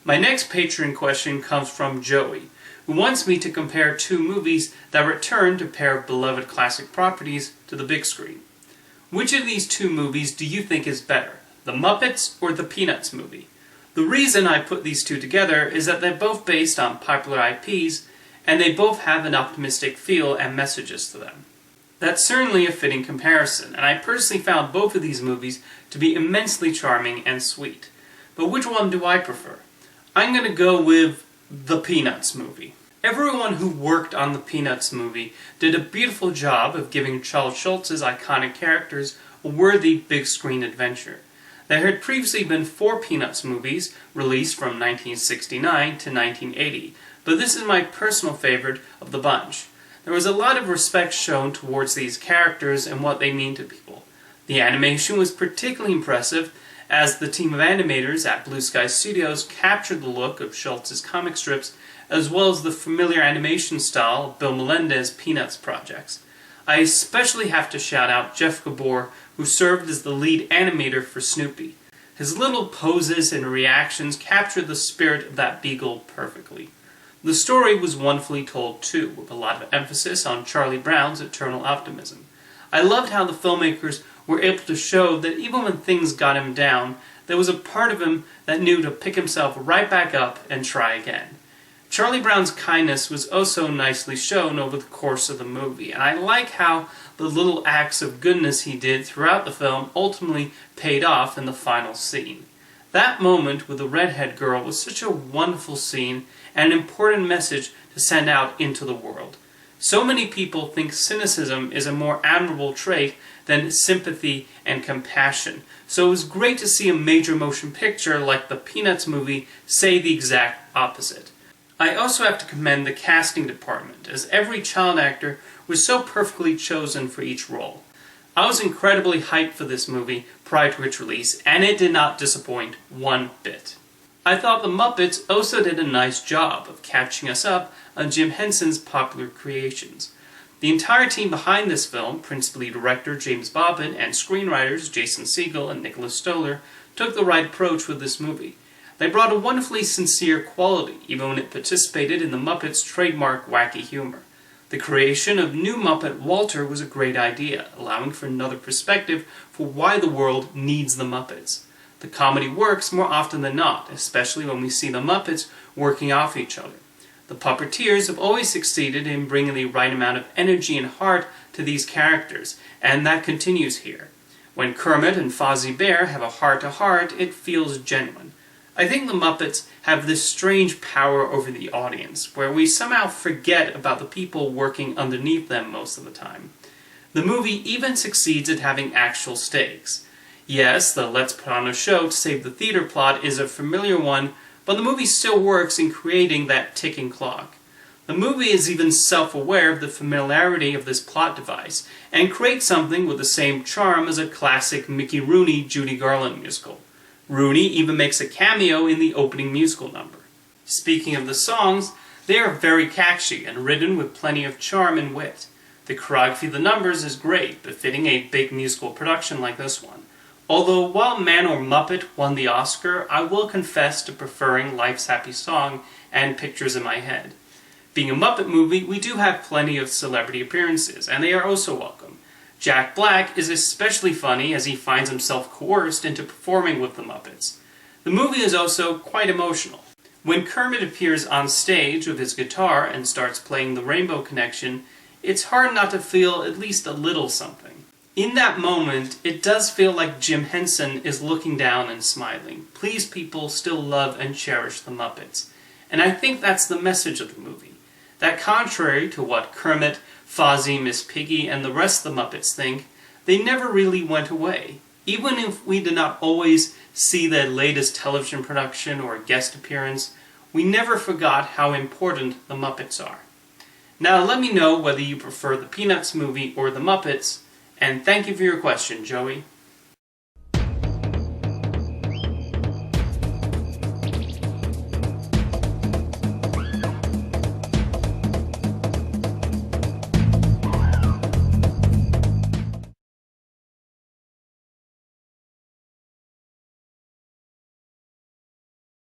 My next Patreon question comes from Joey, who wants me to compare two movies that returned a pair of beloved classic properties to the big screen. Which of these two movies do you think is better, the Muppets or the Peanuts movie? The reason I put these two together is that they're both based on popular IPs, and they both have an optimistic feel and messages to them. That's certainly a fitting comparison, and I personally found both of these movies to be immensely charming and sweet. But which one do I prefer? I'm going to go with the Peanuts movie. Everyone who worked on the Peanuts movie did a beautiful job of giving Charles Schulz's iconic characters a worthy big screen adventure. There had previously been 4 Peanuts movies released from 1969 to 1980, but this is my personal favorite of the bunch. There was a lot of respect shown towards these characters and what they mean to people. The animation was particularly impressive, as the team of animators at Blue Sky Studios captured the look of Schulz's comic strips, as well as the familiar animation style of Bill Melendez's Peanuts projects. I especially have to shout out Jeff Gabor, who served as the lead animator for Snoopy. His little poses and reactions captured the spirit of that beagle perfectly. The story was wonderfully told too, with a lot of emphasis on Charlie Brown's eternal optimism. I loved how the filmmakers were able to show that even when things got him down, there was a part of him that knew to pick himself right back up and try again. Charlie Brown's kindness was also nicely shown over the course of the movie, and I like how the little acts of goodness he did throughout the film ultimately paid off in the final scene. That moment with the redhead girl was such a wonderful scene and an important message to send out into the world. So many people think cynicism is a more admirable trait than sympathy and compassion, so it was great to see a major motion picture like the Peanuts movie say the exact opposite. I also have to commend the casting department, as every child actor was so perfectly chosen for each role. I was incredibly hyped for this movie prior to its release, and it did not disappoint one bit. I thought the Muppets also did a nice job of catching us up on Jim Henson's popular creations. The entire team behind this film, principally director James Bobbitt and screenwriters Jason Segel and Nicholas Stoller, took the right approach with this movie. They brought a wonderfully sincere quality, even when it participated in the Muppets' trademark wacky humor. The creation of new Muppet Walter was a great idea, allowing for another perspective for why the world needs the Muppets. The comedy works more often than not, especially when we see the Muppets working off each other. The puppeteers have always succeeded in bringing the right amount of energy and heart to these characters, and that continues here. When Kermit and Fozzie Bear have a heart-to-heart, it feels genuine. I think the Muppets have this strange power over the audience, where we somehow forget about the people working underneath them most of the time. The movie even succeeds at having actual stakes. Yes, the let's put on a show to save the theater plot is a familiar one, but the movie still works in creating that ticking clock. The movie is even self-aware of the familiarity of this plot device, and creates something with the same charm as a classic Mickey Rooney Judy Garland musical. Rooney even makes a cameo in the opening musical number. Speaking of the songs, they are very catchy and written with plenty of charm and wit. The choreography of the numbers is great, befitting a big musical production like this one. Although while Man or Muppet won the Oscar, I will confess to preferring Life's Happy Song and Pictures in My Head. Being a Muppet movie, we do have plenty of celebrity appearances, and they are also welcome. Jack Black is especially funny as he finds himself coerced into performing with the Muppets. The movie is also quite emotional. When Kermit appears on stage with his guitar and starts playing the Rainbow Connection, it's hard not to feel at least a little something. In that moment, it does feel like Jim Henson is looking down and smiling. Please, people still love and cherish the Muppets. And I think that's the message of the movie. That contrary to what Kermit, Fozzie, Miss Piggy, and the rest of the Muppets think, they never really went away. Even if we did not always see their latest television production or guest appearance, we never forgot how important the Muppets are. Now let me know whether you prefer the Peanuts movie or the Muppets, and thank you for your question, Joey.